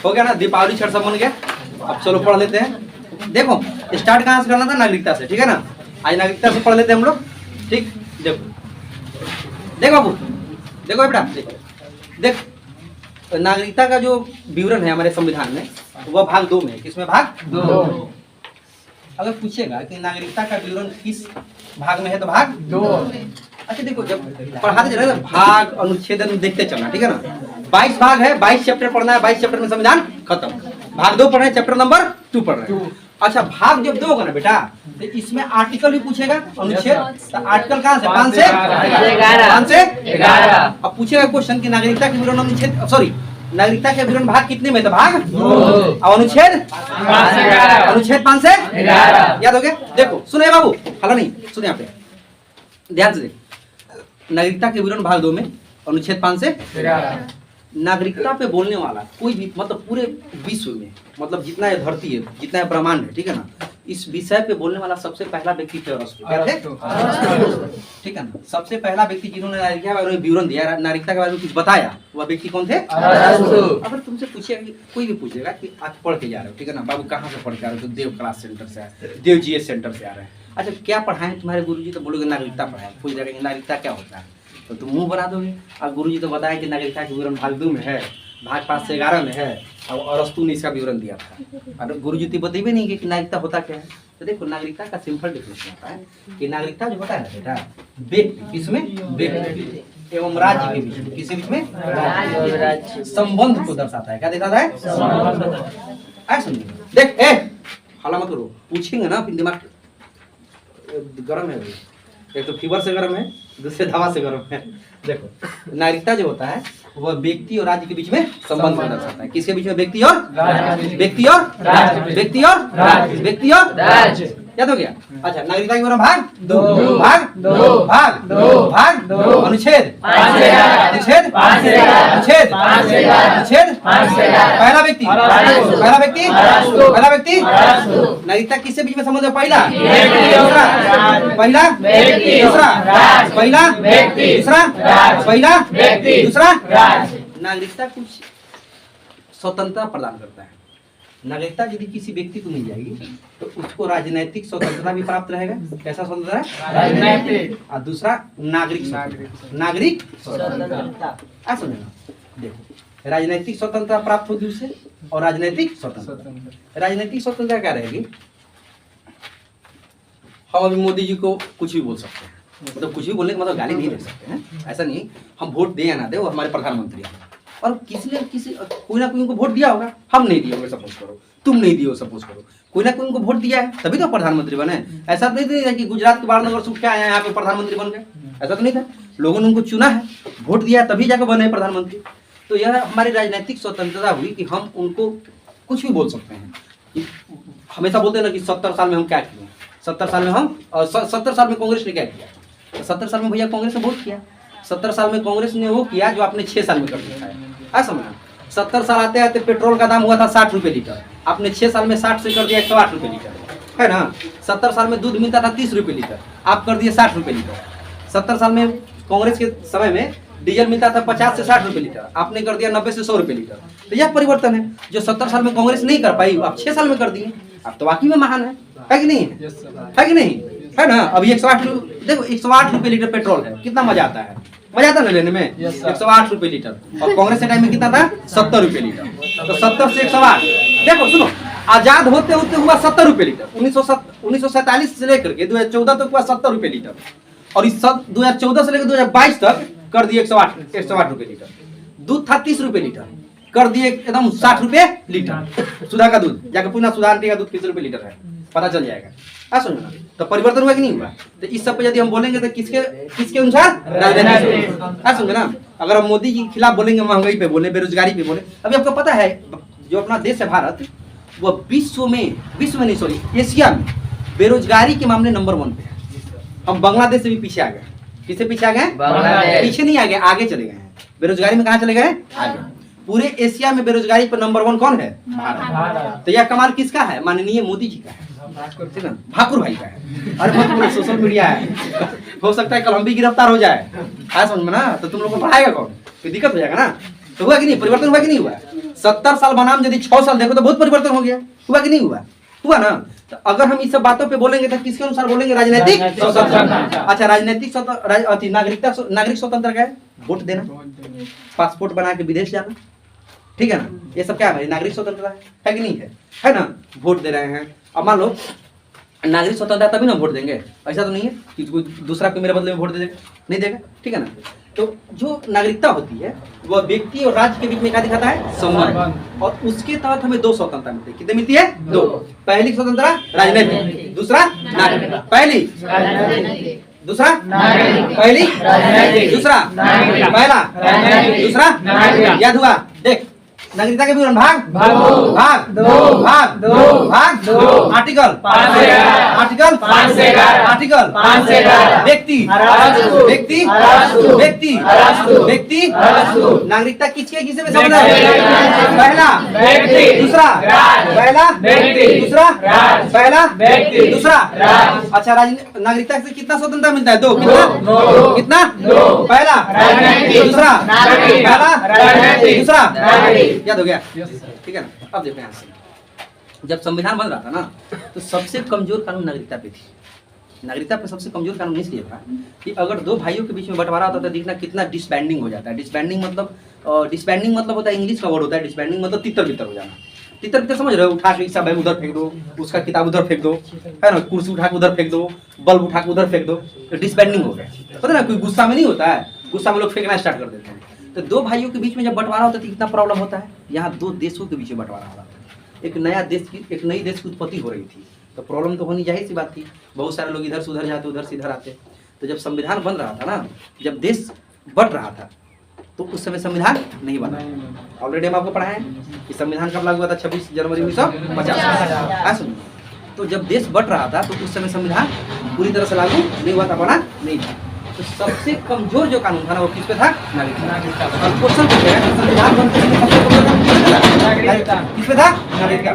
हो गया ना, दीपावली छठ सब बन गया। अब चलो पढ़ लेते हैं। देखो स्टार्ट कहाँ से करना था, नागरिकता से, ठीक है ना। आज नागरिकता से पढ़ लेते हैं हम लोग, ठीक। देखो देखो बाबू, देखो बेटा, देख नागरिकता का जो विवरण है हमारे संविधान में वह भाग 2 में है। किसमें? भाग 2। अगर पूछेगा कि नागरिकता का विवरण किस भाग में है तो भाग 2। अच्छा देखो, जब पढ़ाते चले ना भाग अनुच्छेद देखते चलना, ठीक है ना। 22 भाग है, 22 चैप्टर पढ़ना है, 22 चैप्टर में संविधान खत्म। भाग 2 पढ़ रहे हैं, चैप्टर नंबर 2 पढ़ रहे हैं। अच्छा भाग जब 2 होगा ना बेटा, तो इसमें आर्टिकल भी पूछेगा, अनुच्छेद। तो आर्टिकल कहाँ से? 5 से 11। अब पूछेगा क्वेश्चन की नागरिकता के विवरण अनुच्छेद, सॉरी नागरिकता के विवरण भाग कितने में? तो भाग 2। और अनुच्छेद 5 से 11। याद हो गया? देखो सुने बाबू, हला नहीं सुने, यहाँ पे ध्यान से देख। नागरिकता के विवरण भाग 2 में अनुच्छेद 5 से 11। नागरिकता पे बोलने वाला कोई भी, मतलब पूरे विश्व में, मतलब जितना ये धरती है, जितना ये ब्रह्मांड है, ठीक है ना, इस विषय पे बोलने वाला सबसे पहला व्यक्ति थे अरस्तु। क्या थे? ठीक है ना। सबसे पहला व्यक्ति जिन्होंने नागरिकता के बारे में विवरण दिया, नागरिकता के बारे में कुछ बताया, वह व्यक्ति कौन थे? अरस्तु। अगर तुमसे पूछेगा, कोई भी पूछेगा कि आज पढ़ के जा रहे हो, ठीक है ना बाबू, कहाँ से पढ़ के आ रहे हो? तो देव क्लास सेंटर से आए, देव GS सेंटर से आ रहे हैं। अच्छा क्या पढ़ाएं तुम्हारे गुरुजी? तो बोलोगे नागरिकता पढ़ाएं। पूछ जाएगा नागरिकता क्या होता है, तो तुम मुंह बना दोगे। अब गुरुजी तो बताया कि नागरिकता के विवरण भाग 2 में है, भाग 5 से 11 में है, और अरस्तु ने इसका विवरण दिया था। और गुरुजी तो बताइए नहीं कि नागरिकता होता क्या है। तो देखो नागरिकता का सिंपल डिफिनेशन होता है कि नागरिकता जो होता है बेटा, व्यक्ति, किसमें? व्यक्ति एवं राज्य के बीच में, किसी बीच में? राज्य संबंध को दर्शाता है। क्या दिखाता है? संबंध। देख हाला मत करो, पूछेंगे ना फिर दिमाग गर्म है। एक तो फीवर से गर्म है, दूसरे दवा से गर्म है। देखो नागरिकता जो होता है वह व्यक्ति और राज्य के बीच में संबंध को दर्शाता है। किसके बीच में? व्यक्ति और राज्य। व्यक्ति और राज्य। व्यक्ति और राज्य। व्यक्ति और राज्य। याद हो गया? अच्छा नागरिकता के विवरण भाग 2, भाग 2, भाग 2, भाग 2, अनुच्छेद 5 से 11, अनुच्छेद 5 से 11, अनुच्छेद 5 से 11, अनुच्छेद 5 से 11। पहला व्यक्ति, पहला व्यक्ति, पहला व्यक्ति। नागरिकता किससे बीच में संबंध है? पहला दूसरा, पहला व्यक्ति दूसरा, पहला व्यक्ति दूसरा, पहला व्यक्ति दूसरा। नागरिकता कुछ स्वतंत्रता प्रदान करता है। नागरिकता यदि किसी व्यक्ति को मिल जाएगी तो उसको राजनीतिक स्वतंत्रता भी प्राप्त रहेगा। कैसा स्वतंत्रता है? राजनीतिक। और दूसरा नागरिक स्वतंत्रता। ऐसा समझना। देखो राजनीतिक स्वतंत्रता प्राप्त होगी उससे, और राजनीतिक स्वतंत्रता, राजनीतिक स्वतंत्रता क्या रहेगी? हम अभी मोदी जी को कुछ भी बोल सकते हैं, मतलब कुछ भी बोलने का मतलब गाली नहीं दे सकते हैं, ऐसा नहीं। हम वोट दे या ना दे, वो हमारे प्रधानमंत्री हैं, और किसी कोई ना कोई उनको वोट दिया होगा। हम नहीं दिए होंगे सपोज करो, तुम नहीं दिए हो सपोज करो, कोई ना कोई उनको वोट दिया है, तभी तो प्रधानमंत्री बने। ऐसा तो नहीं था कि गुजरात के बाढ़ नगर सूख के आए यहाँ पे प्रधानमंत्री बन गए, ऐसा तो नहीं था। लोगों ने उनको चुना है, वोट दिया है, तभी जाकर बने प्रधानमंत्री। तो यह हमारी राजनीतिक स्वतंत्रता हुई कि हम उनको कुछ भी बोल सकते हैं। हमेशा बोलते हैं ना कि 70 साल में हम क्या किए, 70 साल में हम, और 70 साल में कांग्रेस ने क्या किया। 70 साल में भैया कांग्रेस ने बहुत किया। 70 साल में कांग्रेस ने वो किया जो आपने 6 साल में कर दिया है। ऐसा समझना। 70 साल आते आते पेट्रोल का दाम हुआ था 60 रुपये लीटर, आपने 6 साल में 60 से कर दिया 108 रुपये लीटर, है ना। 70 साल में दूध मिलता था 30 रुपये लीटर, आप कर दिए 60 रुपये लीटर। 70 साल में कांग्रेस के समय में डीजल मिलता था 50 से 60 रुपये लीटर, आपने कर दिया 90 से 100 रुपये लीटर। तो यह परिवर्तन है जो 70 साल में कांग्रेस नहीं कर पाई, आप 6 साल में कर दिए। आप तो वाकई में महान है कि नहीं? है कि नहीं? है ना। अभी 108, देखो 108 रुपये लीटर पेट्रोल है, कितना मजा आता है, मजा आता है ना लेने में। 108 रुपये लीटर, और कांग्रेस के टाइम में कितना था? 70 रुपये लीटर। तो 70 से 108, देखो सुनो, आजाद होते होते हुआ 70 रुपये लीटर। 1947 से लेकर के 2014 तक हुआ 70 रुपये लीटर, और इस 2014 से लेकर 2022 तक कर दिए 108 रुपये लीटर। दूध था 30 रुपये लीटर, कर दिए एकदम 60 रुपये लीटर। सुधा का दूध जाकर पूछना, सुधा आंटी का दूध कितने रुपये लीटर है, पता चल जाएगा। समझना। तो परिवर्तन हुआ कि नहीं हुआ? तो इस सब पे यदि हम बोलेंगे तो किसके अनुसार? राजनीति। समझना। अगर हम मोदी जी के खिलाफ बोलेंगे, महंगाई पे बोले, बेरोजगारी पे बोले, अभी आपको पता है जो अपना देश है भारत, वह विश्व में नहीं सॉरी एशिया में बेरोजगारी के मामले नंबर 1 पे है। हम बांग्लादेश से भी पीछे आ गए। किससे पीछे आ गए? पीछे नहीं आ गए, आगे चले गए हैं। बेरोजगारी में कहाँ चले गए? आगे। पूरे एशिया में बेरोजगारी पर नंबर 1 कौन है? भारत। तो यह कमाल किसका है? माननीय मोदी जी का है, ठाकुर भाई का है। अरे बहुत सोशल मीडिया है, हो सकता है कल हम भी गिरफ्तार हो जाए, समझ में ना। तो तुम लोग को पढ़ाएगा कौन? कोई दिक्कत हो जाएगा ना। तो हुआ कि नहीं? परिवर्तन हुआ कि नहीं हुआ? 70 साल बनाम यदि 6 साल देखो तो बहुत परिवर्तन हो गया। हुआ कि नहीं हुआ? हुआ ना। तो अगर हम इस सब बातों पे बोलेंगे तो किसके अनुसार बोलेंगे? राजनीतिक स्वतंत्रता। अच्छा, राजनीतिक नागरिक स्वतंत्र क्या है? वोट देना, पासपोर्ट बना के विदेश जाना, ठीक है ना। ये सब क्या है? नागरिक स्वतंत्रता है कि नहीं है ना। वोट दे रहे हैं। अब मान लो नागरिक स्वतंत्रता तभी ना वोट देंगे, ऐसा तो नहीं है कि कोई दूसरा कोई मेरे बदले में वोट दे देगा, नहीं देगा, ठीक है ना। तो जो नागरिकता होती है वह व्यक्ति और राज्य के बीच में क्या दिखाता है? संबंध। और उसके तहत हमें 2 स्वतंत्रता मिलती है। कितनी मिलती है? 2। पहली स्वतंत्रता राजनीतिक, दूसरा नागरिक। पहली दूसरा पहली दूसरा पहला दूसरा। याद हुआ? देख, नागरिकता के विवरण भाग भाग आर्टिकल व्यक्ति नागरिकता किसके किसे में समझ पहला दूसरा पहला दूसरा पहला दूसरा। अच्छा, नागरिकता से कितना स्वतंत्रता मिलता है? 2। कितना? पहला दूसरा पहला दूसरा। याद हो गया? ठीक है ना। अब देखो यहाँ से जब संविधान बन रहा था ना तो सबसे कमजोर कानून नागरिकता पे थी। नागरिकता पे सबसे कमजोर कानून इसलिए था कि अगर 2 भाइयों के बीच में बंटवारा होता तो देखना कितना डिसबैंडिंग हो जाता है। डिसबैंडिंग मतलब होता है, इंग्लिश का वर्ड होता है डिसबैंडिंग, मतलब तितर बितर हो जाना। तितर बितर समझ रहे हो? उठा के सब उधर फेंक दो, उसका किताब उधर फेंक दो, है ना, कुर्सी उठा के उधर फेंक दो, बल्ब उठा के उधर फेंक दो, तो डिसबैंडिंग हो गया। पता ना, कोई गुस्सा में नहीं होता है, गुस्सा में लोग फेंकना स्टार्ट कर देते हैं। तो 2 भाइयों के बीच में जब बंटवारा होता है तो कितना प्रॉब्लम होता है। यहाँ 2 देशों के बीच में बंटवारा हो रहा था, एक नई देश की उत्पत्ति हो रही थी, तो प्रॉब्लम तो होनी जाहिर सी बात थी। बहुत सारे लोग इधर से उधर जाते, उधर से इधर आते। तो जब संविधान बन रहा था ना, जब देश बंट रहा था तो उस समय संविधान नहीं बना। ऑलरेडी हम आपको पढ़ाए कि संविधान कब लागू हुआ था? 26 जनवरी 1950। तो जब देश बंट रहा था तो उस समय संविधान पूरी तरह से लागू नहीं हुआ था, बना नहीं था। तो सबसे कमजोर जो कानून था ना वो किस पे था? नागरिकता। और क्वेश्चन संविधान बनते किस पे था? नागरिकता।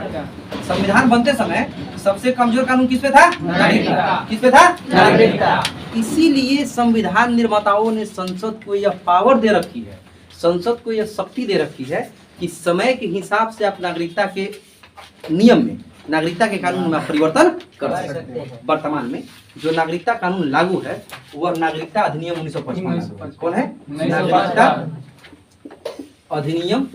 संविधान बनते समय सबसे कमजोर कानून किस पे था? नागरिकता। किस पे था? नागरिकता। इसीलिए संविधान निर्माताओं ने संसद को यह पावर दे रखी है, संसद को यह शक्ति दे रखी है कि समय के हिसाब से आप नागरिकता के नियम में, नागरिकता के कानून में परिवर्तन कर सकते हैं। वर्तमान में जो नागरिकता कानून लागू है वह नागरिकता अधिनियम 1955। कौन है? नागरिकता अधिनियम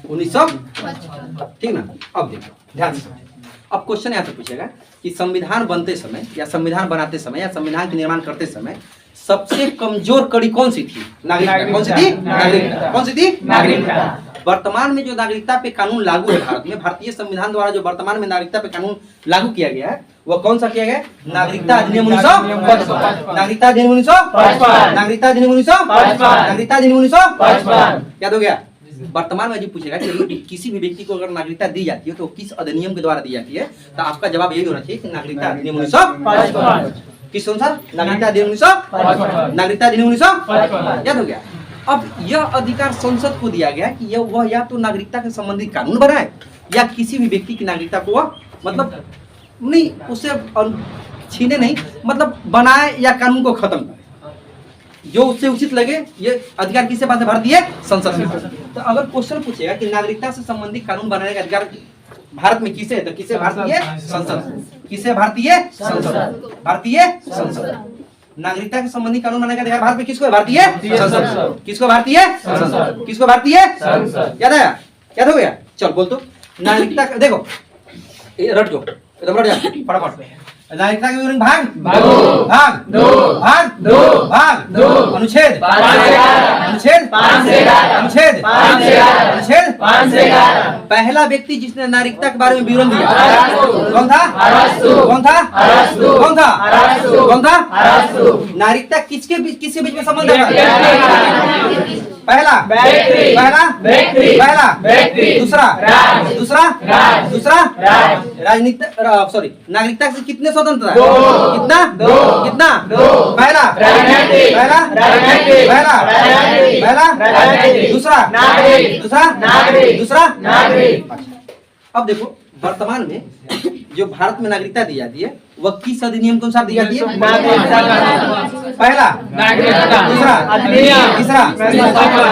1955, ठीक ना। अब देखो ध्यान से, अब क्वेश्चन यहाँ से पूछेगा कि संविधान बनते समय या संविधान बनाते समय या संविधान के निर्माण करते समय सबसे कमजोर कड़ी कौन सी थी? नागरिकता। कौन सी थी? नागरिकता। कौन सी थी? नागरिकता। वर्तमान में जो नागरिकता पे कानून लागू है भारत में, भारतीय संविधान द्वारा जो वर्तमान में नागरिकता पे कानून लागू किया गया है वह कौन सा किया गया? नागरिकता अधिनियम 1955। नागरिकता अधिनियम 1955। नागरिकता अधिनियम 1955। नागरिकता अधिनियम 1955। याद हो गया? वर्तमान में जो पूछेगा कि किसी भी व्यक्ति को अगर नागरिकता दी जाती है तो किस अधिनियम के द्वारा दी जाती है, तो आपका जवाब यही होना चाहिए कि नागरिकता अधिनियम 1955। किस अनुसार? नागरिकता अधिनियम 1955। नागरिकता अधिनियम 1955। याद हो गया? अब यह अधिकार संसद को दिया गया कि वह या तो नागरिकता के संबंधित कानून बनाए या किसी भी व्यक्ति की नागरिकता को वह मतलब नहीं उससे छीने नहीं, मतलब बनाए या कानून को खत्म करे, जो उससे उचित लगे। ये अधिकार किसके पास है? भारतीय संसद के पास। तो अगर क्वेश्चन पूछेगा कि नागरिकता से संबंधित कानून बनाने का अधिकार भारत में किसे है, तो किसे? भारतीय संसद। किसे? भारतीय संसद। भारतीय संसद। नागरिकता के संबंधी कानून बनाने का अधिकार भारत में किसको है? भारतीय संसद। किसको? भारतीय संसद। किसको? भारतीय संसद। याद आया? याद हो गया? चल बोल तो। नागरिकता देखो रट जो एकदम रट जा फटाफट। नागरिकता के विवरण भाग भाग अनुच्छेद अनुच्छेद अनुच्छेद पहला व्यक्ति जिसने नागरिकता के बारे में विवरण दिया कौन था? कौन था? कौन था? कौन था? नागरिकता किसके बीच में संबंध है? पहला दूसरा राजनीतिक नागरिकता से कितने स्वतंत्र है? कितना? पहला दूसरा। अब देखो वर्तमान में जो भारत में नागरिकता दी जाती है वह किस अधिनियम के अनुसार दी जाती है? पहला दूसरा तीसरा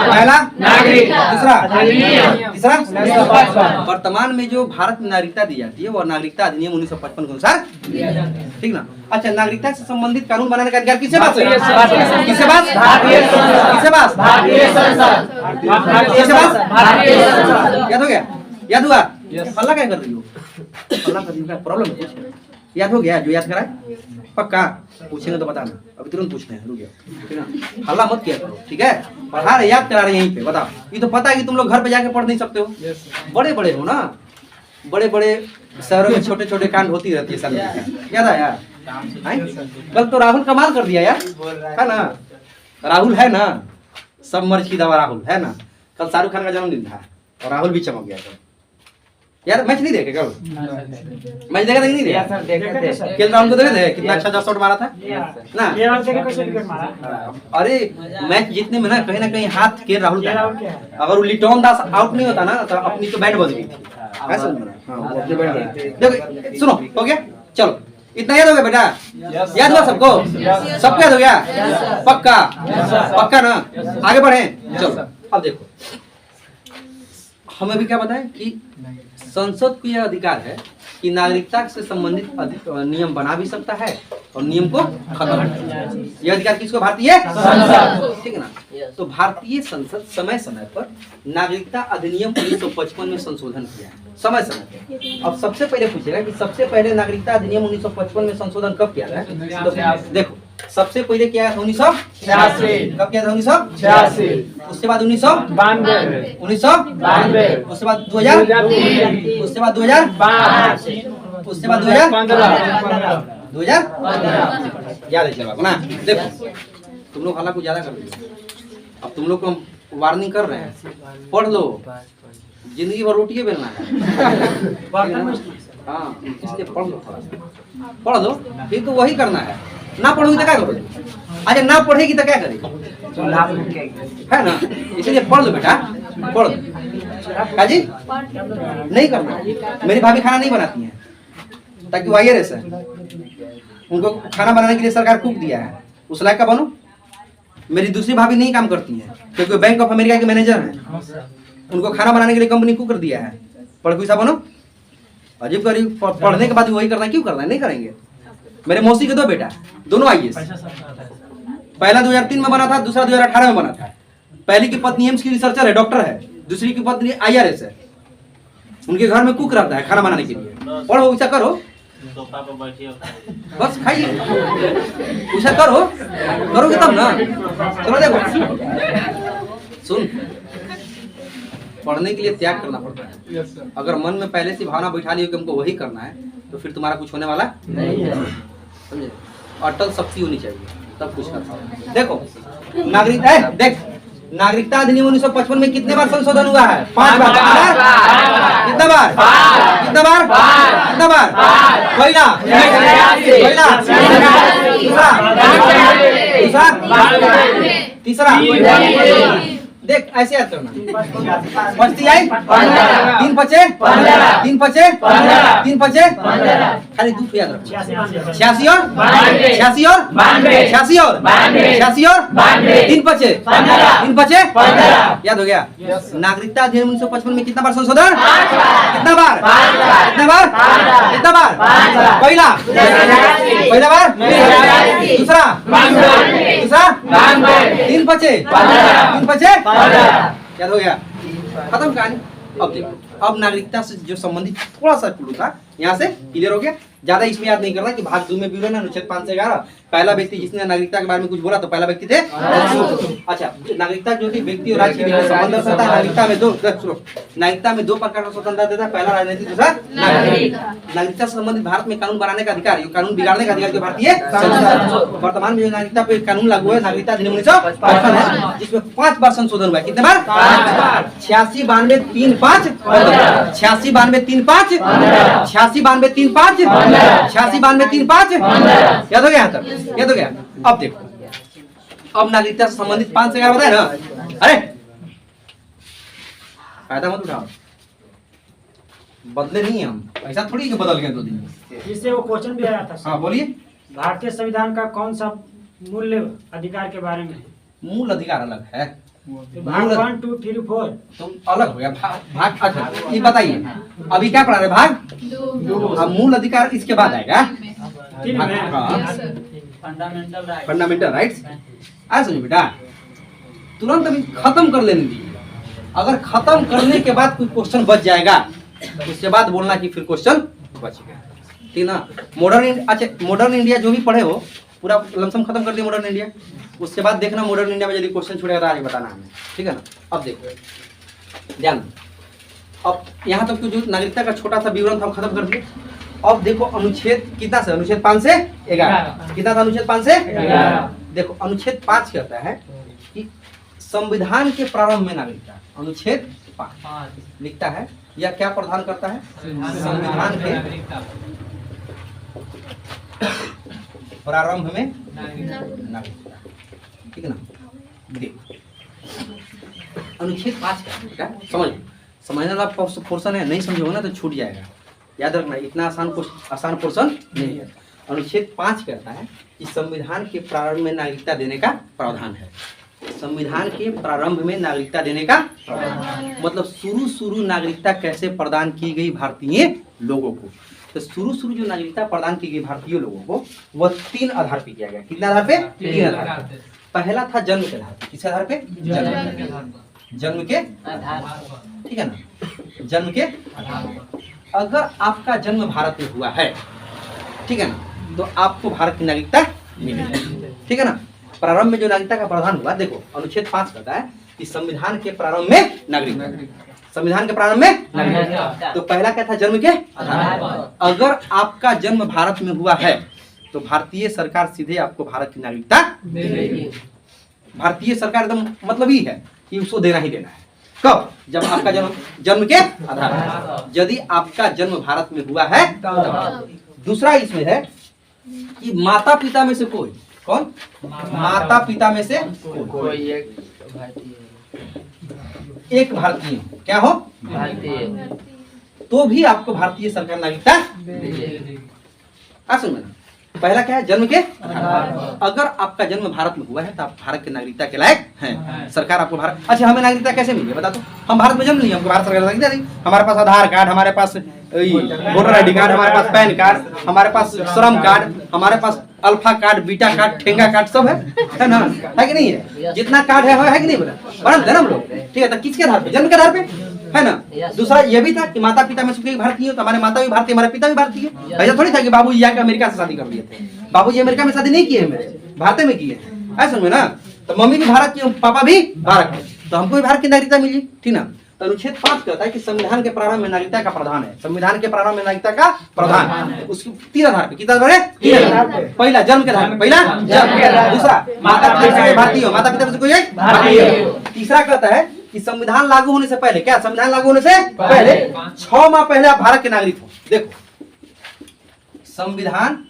पहला दूसरा तीसरा। वर्तमान में जो भारत में नागरिकता दी जाती है वह नागरिकता अधिनियम 1955 के अनुसार, ठीक ना? अच्छा, नागरिकता से संबंधित कानून बनाने का अधिकार किसके पास है? किसके पास? किसके पास? किसके पास? याद हो गया? याद हुआ? अल्लाह क्या कर रही हो? अल्लाह का दिल प्रॉब्लम है? याद हो गया? जो याद करा पक्का पूछेंगे तो बताना, अभी तुरंत पूछते हैं, रुक गया, ठीक है? हल्ला मत किया करो, ठीक है? पढ़ा रहे, याद करा रहे यहीं पे, बताओ। ये तो पता है कि तुम लोग घर पे जाके पढ़ नहीं सकते हो, बड़े बड़े हो ना, बड़े बड़े शहरों में छोटे छोटे कांड होती रहती है साल में। याद आया? कल तो राहुल कमाल कर दिया यार, है ना? राहुल है ना, सब मर्ज की दवा राहुल है ना। कल शाहरुख खान का जन्मदिन था और राहुल भी चमक गया था। यार मैच नहीं देखे कल? मैच देखा था कि नहीं देखा? खेल राहुल को देखे थे कितना अच्छा शॉट मारा था ना? अरे मैच जीतने में ना कहीं हाथ के राहुल का, अगर वो लिटोन दास आउट नहीं होता ना तो अपनी तो बैट बज गई थी। देखो सुनो, हो गया? चलो इतना याद हो गया बेटा? याद हुआ सबको? सबको याद हो गया? पक्का पक्का ना? आगे बढ़े, चलो। अब देखो हमें भी क्या बताएं कि संसद को यह अधिकार है कि नागरिकता से संबंधित नियम बना भी सकता है और नियम को खत्म कर सकता है। यह अधिकार किसको? भारतीय संसद, ठीक है ना? तो भारतीय संसद समय समय पर नागरिकता अधिनियम 1955 में संशोधन किया है, समय समय पर। अब सबसे पहले पूछेगा कि सबसे पहले नागरिकता अधिनियम 1955 में संशोधन कब किया था? तो देखो सबसे पहले क्या है? 1986। कब किया था? 1986। उसके बाद 1992, 1992, उसके बाद 2000, उसके बाद 2005, उसके बाद 2015 याद है चलो ना। देखो तुम लोग हालांकि ज्यादा कर रहे हो, अब तुम लोग को हम वार्निंग कर रहे हैं, पढ़ लो, जिंदगी भर रोटियां बेलना है। हाँ इसलिए पढ़ लो, थोड़ा पढ़ लो, फिर तो वही करना है। ना पढ़ोगी तो क्या करोगे? अच्छा ना पढ़ेगी तो क्या करेगी? है ना? इसलिए पढ़ लो बेटा, पढ़ लो। काजी नहीं करना। मेरी भाभी खाना नहीं बनाती हैं ताकि वो IRS है, उनको खाना बनाने के लिए सरकार कुक दिया है, उस लायक का बनो। मेरी दूसरी भाभी नहीं काम करती है क्योंकि बैंक ऑफ अमेरिका के मैनेजर हैं, उनको खाना बनाने के लिए कंपनी कुक कर दिया है, पढ़ पैसा बनो। अजीब गरीब पढ़ने के बाद वही करना, क्यों करना है? नहीं करेंगे। मेरे मौसी के दो बेटा, दोनों IAS, पहला 2003 में बना था, दूसरा 2018 में बना था। पहली की पत्नी एम्स की रिसर्चर है, डॉक्टर है, दूसरी की पत्नी IRS है, उनके घर में कुक रहता है खाना बनाने के लिए। पढ़ो, ऐसा करो, बस खाइए, ऐसा करो, करोगे तब ना। चलो देखो सुन, पढ़ने के लिए त्याग करना पड़ता है। अगर मन में पहले से भावना बैठा ली हो कि हमको वही करना है तो फिर तुम्हारा कुछ होने वाला नहीं है, समझे? अटल शक्ति होनी चाहिए तब कुछ कर पाओगे। देखो नागरिक है, देख नागरिकता अधिनियम 1955 में कितने बार संशोधन हुआ है? 5 बार। कितना बार? कितना बार? कितना बार? पहला, तीसरा, देख ऐसे याद करना। 5 आई 3 5 3 5 3 5 खाली 2 याद रखो। 86 और 86 और 86 और 86 और 3 5 3 5 याद हो गया? नागरिकता अधिनियम 1955 में कितना बार संशोधन? कितना बार? कितना बार? कितना बार? पहला बार, दूसरा, दूसरा 3 5 3 5 याद हो गया? खत्म कहानी। अब देखो, अब नागरिकता से जो संबंधित थोड़ा सा क्लू था यहाँ से क्लियर हो गया। ज्यादा इसमें याद नहीं करना कि भाग 2 में विवरण है अनुच्छेद 5 से 11। पहला व्यक्ति जिसने नागरिकता के बारे में कुछ बोला तो पहला व्यक्ति थे। अच्छा, नागरिकता जो थी व्यक्ति और राज्य के बीच संबंध रहता है। नागरिकता में दो प्रकार का स्वतंत्रता देता है, पहला राजनीतिक, दूसरा नागरिक। नागरिकता से संबंधित भारत में कानून बनाने का अधिकार, कानून बिगाड़ने का अधिकार भारतीय संसद। वर्तमान में जो नागरिकता पे कानून लागू है नागरिकता अधिनियम 1955 है, जिसमें 5 बार संशोधन हुआ है। कितने बार? 86 92 3 5 86 92 3 5 86 92 3 5 86 92 3 5 याद हो गया? यहाँ तक याद हो गया? अब देखो, अब नागरिकता से संबंधित 5 से 11 बताए ना। अरे फायदा मत उठाओ, बदले नहीं हम, ऐसा थोड़ी कि बदल गए 2 दिन में। जिससे वो क्वेश्चन भी आया था। हाँ बोलिए। भारतीय संविधान का कौन सा मूल्य अधिकार के बारे में है? मूल अधिकार अलग है, भाग 1, 2, 3, 4 तुम अलग हो गया भाग। अच्छा ये बताइए अभी क्या पढ़ा रहे भाग 2। अब मूल अधिकार इसके बाद आएगा। Fundamental rights. आ सुनिए बेटा, तुरंत अभी खत्म कर लेने दीजिए। अगर खत्म करने के बाद कोई क्वेश्चन बच जाएगा उसके बाद बोलना कि फिर क्वेश्चन बच गया, ठीक ना। मॉडर्न इंडिया जो भी पढ़े हो पूरा लमसम खत्म कर दिया मॉडर्न इंडिया। उसके बाद देखना मॉडर्न इंडिया में यदि क्वेश्चन छूटेगा तो आगे बताना हमें, ठीक है ना। अब देखो ध्यान, अब यहाँ तक तो जो नागरिकता का छोटा सा विवरण था हम खत्म कर दिए। अब देखो अनुच्छेद कितना से, अनुच्छेद 5 से 11 कितना था, अनुच्छेद 5 से 11। देखो अनुच्छेद 5 कहता है कि संविधान के प्रारंभ में नागरिकता, अनुच्छेद 5 लिखता है यह क्या प्रदान करता है, संविधान के प्रारंभ में नागरिकता, ठीक है ना। देखो अनुच्छेद 5 का समझने वाला पोर्शन है, नहीं समझोगे ना तो छूट जाएगा, याद रखना इतना आसान पोर्शन नहीं है। अनुच्छेद 5 कहता है कि संविधान के प्रारंभ में नागरिकता देने का प्रावधान है। संविधान के प्रारंभ में नागरिकता देने का प्रावधान मतलब शुरू नागरिकता कैसे प्रदान की गई भारतीय लोगों को। तो शुरू जो नागरिकता प्रदान की गई भारतीय लोगों को वह 3 आधार पे किया गया। कितने आधार पे? 3 आधार पे। पहला था जन्म के आधार पे। किस आधार पे? जन्म के आधार, ठीक है ना, जन्म के आधार। अगर आपका जन्म भारत में हुआ है, ठीक है ना, तो आपको भारत की नागरिकता मिलेगी, ठीक है ना। प्रारंभ में जो नागरिकता का प्रावधान हुआ, देखो अनुच्छेद 5 कहता है कि संविधान के प्रारंभ में नागरिकता, संविधान के प्रारंभ में नागरिकता। तो पहला क्या था, जन्म के आधार। अगर आपका जन्म भारत में हुआ है तो भारतीय सरकार सीधे आपको भारत की नागरिकता देगी। भारतीय सरकार एकदम मतलब ही है कि उसको देना ही देना है। कब? जब आपका जन्म के आधार, यदि आपका जन्म भारत में हुआ है। दूसरा इसमें है कि माता पिता में से कोई, कौन? माता पिता में से कोई एक भारतीय, क्या हो? भारतीय, तो भी आपको भारतीय सरकार नागरिकता देगी। सुन लेना, पहला क्या है, जन्म के आधार। अगर आपका जन्म भारत में हुआ है तो आप भारत के नागरिकता के लायक हैं। सरकार आपको भारत, अच्छा हमें नागरिकता कैसे मिली बता दो। हम भारत में जन्म लिए, हमको भारत सरकार नागरिकता दी। हमारे पास आधार कार्ड, हमारे पास वोटर आईडी कार्ड, हमारे पास पैन कार्ड, हमारे पास श्रम कार्ड, हमारे पास अल्फा कार्ड, बीटा कार्ड, ठेंगा कार्ड सब है ना, है कि नहीं है? जितना कार्ड है कि नहीं बना ना हम लोग, ठीक है। तो किसके आधार पे? जन्म के आधार पे, है ना। दूसरा ये भी था कि माता पिता में से कोई भारतीय हो, तो हमारे माता भी भारतीय, हमारे पिता भी भारतीय। ऐसा थोड़ी था कि बाबूजी जाके अमेरिका से शादी कर लिए थे। बाबूजी अमेरिका में शादी नहीं किए, मेरे भारत में किए, ऐसा समझे ना। तो मम्मी भी भारत की, पापा भी भारत के, तो हमको भी भारत की नागरिकता मिली, ठीक ना। तो अनुच्छेद 5 कहता है कि संविधान के प्रारंभ में नागरिकता का प्रावधान है। संविधान के प्रारंभ में नागरिकता का प्रावधान उसकी 3 आधार पे। कितना आधार है? 3 आधार पे। पहला जन्म के आधार पे, पहला जन्म। दूसरा माता पिता से भारतीय हो, माता पिता में से कोई एक भारतीय। तीसरा कहता है कि संविधान लागू होने से पहले, क्या संविधान लागू होने से पहले 6 माह पहले आप भारत के नागरिक हो। देखो संविधान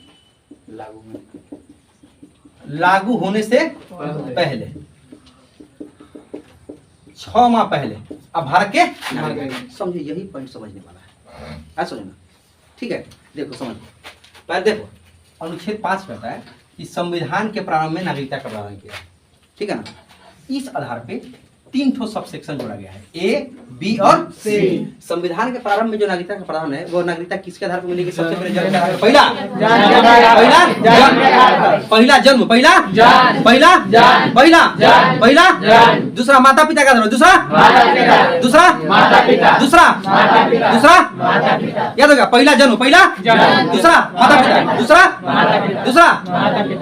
लागू होने से पहले 6 माह पहले अब भारत के नागरिक, समझे, यही पॉइंट समझने वाला है, ऐसा समझना, ठीक है। देखो समझ पहले, देखो अनुच्छेद 5 कहता है कि संविधान के प्रारंभ में नागरिकता का प्रावधान किया, ठीक है ना। इस आधार पे 3 ठो सब सेक्शन जोड़ा गया है, ए, बी और सी। संविधान के प्रारंभ में जो नागरिकता का प्रावधान है वो नागरिकता किसके आधार पर मिलेगी? सबसे पहले जन्म के आधार पर। पहला दूसरा माता पिता का आधार, दूसरा याद होगा, पहला जन्म, दूसरा माता पिता, दूसरा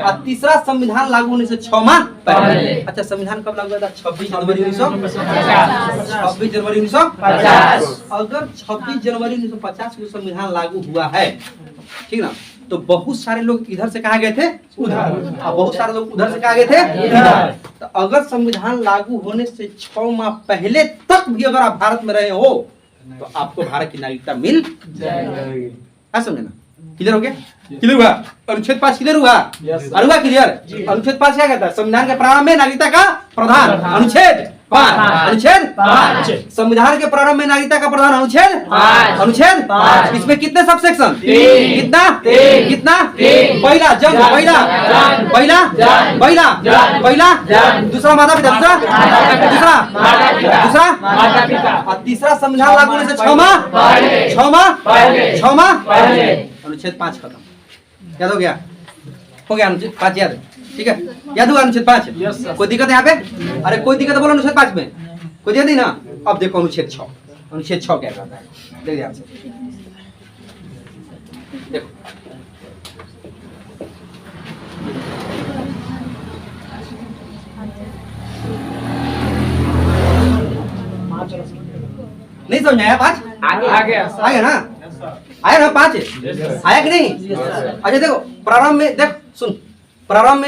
और तीसरा संविधान लागू होने से 6 माह पहले। अच्छा संविधान कब लागू हुआ था? 26 जनवरी 1950। अगर 26 जनवरी 1950 को संविधान लागू हुआ है, ठीक ना, तो बहुत सारे लोग इधर से कहाँ गए थे? उधर। और बहुत सारे लोग उधर से कहाँ गए थे? इधर। तो अगर संविधान लागू होने से 6 माह पहले तक भी अगर आप भारत में रहे हो तो आपको भारत की नागरिकता मिल जाएगी। समझे ना? क्लियर हो गया? क्लियर हुआ? अनुच्छेद 5 क्लियर हुआ? और हुआ क्लियर? अनुच्छेद 5 क्या कहता है? संविधान के प्रारंभ में नागरिकता का प्रावधान। अनुच्छेद 5 अनुच्छेद 5 संविधान के प्रारंभ में नागरिकता का प्रावधान अनुच्छेद 5 अनुच्छेद 5 इसमें कितने सब सेक्शन 3 कितना 3 कितना 3 पहला जन्म जन्म, पहला जन्म, पहला जन्म, पहला जन्म, पहला जन्म, दूसरा माता पिता दूसरा दूसरा माता पिता, दूसरा माता पिता, और तीसरा संविधान लागू होने से 6 माह पहले, 6 माह पहले, 6 माह पहले। अनुच्छेद 5 खत्म। याद हो गया अनुच्छेद 5 याद है? ठीक है याद हुआ अनुच्छेद 5 कोई दिक्कत है यहाँ पे? अरे कोई दिक्कत है बोलो अनुच्छेद 5 में कोई दिक्कत नहीं ना। अब देखो अनुच्छेद 6 क्या कहता है देख ध्यान से देखो नहीं समझ में आया 5 आ गया आया ना आया ना 5 आया कि नहीं? अच्छा देखो प्रारंभ में देख सुन प्रारंभ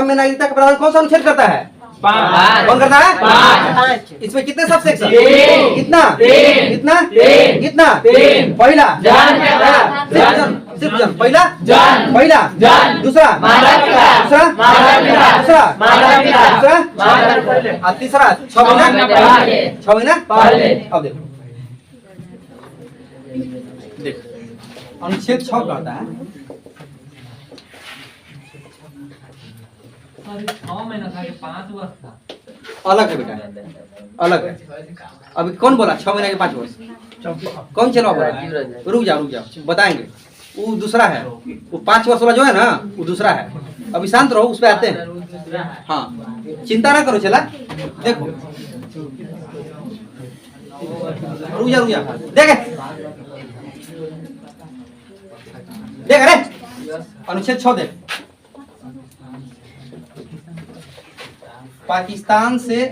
में नागरिकता का प्रावधान कौन सा अनुच्छेद करता है? 5 कौन करता है? 5 इसमें कितने सब सेक्शन? तीन। कितना तीन। कितना तीन। कितना तीन। पहला जन्म, सिर्फ जन्म पहला जन्म, पहला जन्म, दूसरा माता पिता, दूसरा माता पिता, दूसरा माता पिता, दूसरा माता पिता, और तीसरा 6 महीना पहले। 6 महीना पहले। अब देखो देख अनुच्छेद 6 कहता है अलग है बेटा अलग है। अभी कौन बोला 6 महीने के 5 वर्ष कौन चला बोला? रुक जाओ बताएंगे। वो दूसरा है वो 5 वर्ष वाला जो है ना वो दूसरा है। अभी शांत रहो उस पे आते हैं। हाँ चिंता ना करो चला देखो रुक जा देख देख अरे अनुच्छेद 6 देख पाकिस्तान से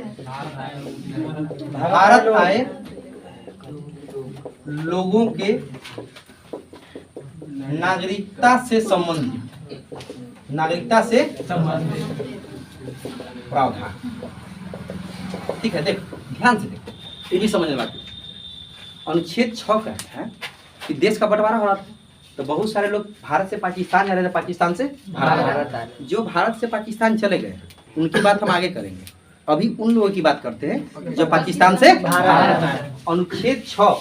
भारत आए लोगों के नागरिकता से प्रावधान। ठीक है देख ध्यान से देख ये भी समझने बात। अनुच्छेद 6 कहता है कि देश का बंटवारा हो रहा था तो बहुत सारे लोग भारत से पाकिस्तान जा रहे थे पाकिस्तान से भारत। जो भारत से पाकिस्तान चले गए उनकी बात हम आगे करेंगे। अभी उन लोगों की बात करते हैं जो पाकिस्तान से भारत। अनुच्छेद 6